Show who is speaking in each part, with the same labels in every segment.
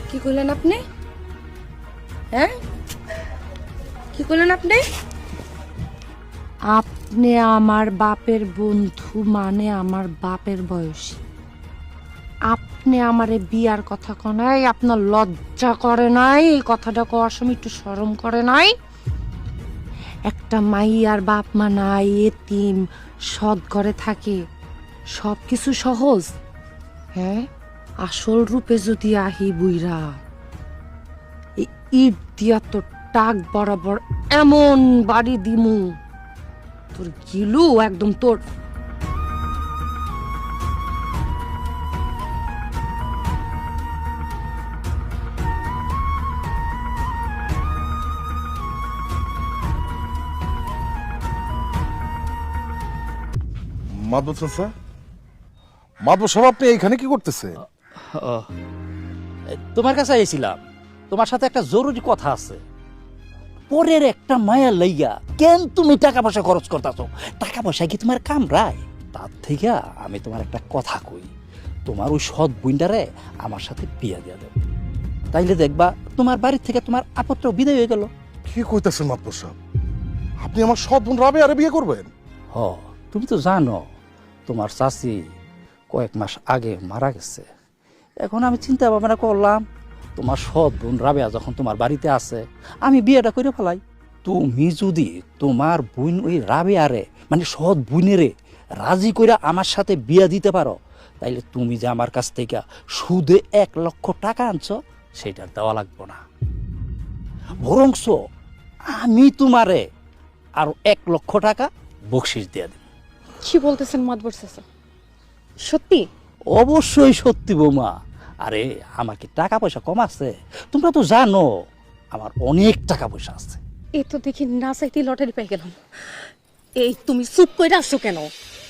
Speaker 1: কি করলেন আপনি? হ্যাঁ, কি করলেন আপনি? আপনি আমার বাপের বন্ধু, মানে আমার বাপের বয়সী। আপনি আমারে বিয়ার কথা কনাই, আপনার লজ্জা করে নাই? এই কথাটা কওয়ার সময় একটু শরম করে নাই? একটা মাইয়ার বাপ মা নাই, এতিম, সৎ ঘরে থাকে, সব কিছু সহজ। হ্যাঁ, আসল রূপে যদি আহি বুইরা, এই ইট দিয়া তোর টাক বরাবর এমন বাড়ি দিমু, তোর গিলু একদম তোর।
Speaker 2: মাদবর চাচা, মাদবর সাহেব আপনি এইখানে কি করতেছে?
Speaker 3: তোমার কাছে এসেছিলাম, তোমার সাথে একটা জরুরি কথা আছে। পরের একটা মায়া লইয়া কেন তুমি টাকা পয়সা খরচ করতেছো? টাকা পয়সা কি তোমার কামড়ায়? তার থেকে আমি তোমার একটা কথা কই, তোমার ওই সৎ বুইন্ডারে আমার সাথে বিয়া দিয়া দেব, তাইলে দেখবা তোমার বাড়ি থেকে তোমার আপত্র বিদায় হয়ে গেল।
Speaker 2: কি কইতেছেন মাদবর সাহেব? আপনি আমার সৎ বোন রাবে আরে বিয়ে করবেন?
Speaker 3: হ, তুমি তো জানো তোমার চাচি কয়েক মাস আগে মারা গেছে। এখন আমি চিন্তা ভাবনা করলাম, তোমার সৎ বোন রাবেয়া যখন তোমার বাড়িতে আছে, আমি বিয়েটা করে ফেলাই। তুমি যদি তোমার বোন ওই রাবেয়ারে, মানে সৎ বোনেরে রাজি কইরা আমার সাথে বিয়া দিতে পারো, তাইলে তুমি যে আমার কাছ থেকে সুদে 1,00,000 টাকা আনছো, সেটার দেওয়া লাগবো না। বরংস আমি তোমারে আরো 1,00,000 টাকা বকশিস দিয়ে দেব।
Speaker 1: কি বলতেছেন মাদবর চাচা? সত্যি?
Speaker 3: অবশ্যই সত্যি বৌমা। আরে আমার কি টাকা পয়সা কম আছে? তোমরা তো জানো আমার অনেক টাকা পয়সা আছে।
Speaker 1: এই তো দেখি না চাইতেই লটারি পেয়ে গেলাম। এই তুমি চুপ করে আসছো কেন?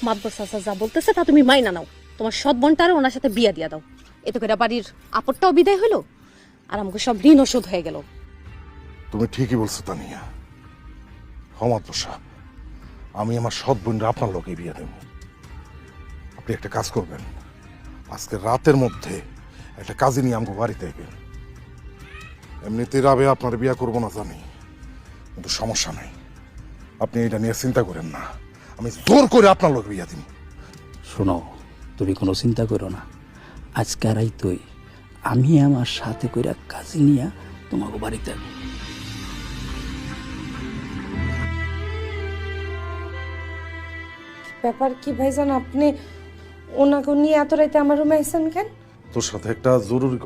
Speaker 1: মাদবর চাচা যা বলতেছে তা তুমি মাইনা নাও। তোমার সৎ বোনটারে ওনার সাথে বিয়া দিয়া দাও। এতে করে বাড়ির আপদটাও বিদায় হলো, আর আমাকে সব ঋণ শোধ হয়ে গেল।
Speaker 2: তুমি ঠিকই বলছো তানিয়া। মাদবর সাহেব, আমি আমার সৎ বোনরা আপনার লোকে বিয়ে দেব। আপনি একটা কাজ করবেন, আজকে রাতের মধ্যে একটা কাজে নিয়ে আমাকে বাড়িতে আইবেন। এমনিতেই রাবে আপনার বিয়ে করবো না জানি, কিন্তু সমস্যা নেই, আপনি এটা নিয়ে চিন্তা করেন না। আমি জোর করে আপনার লোক বিয়ে দিব।
Speaker 3: শোনো, তুমি কোনো চিন্তা করো না। আজকে রাইতই আমি আমার সাথে কইরা কাজে নিয়ে তোমাকে বাড়িতে আসবো।
Speaker 1: ব্যাপার কি ভাইজান, আপনি ওনাকে নিয়ে এত রাইতে আমার রুমে আইছেন কেন?
Speaker 2: তোর সাথে একটা জরুরি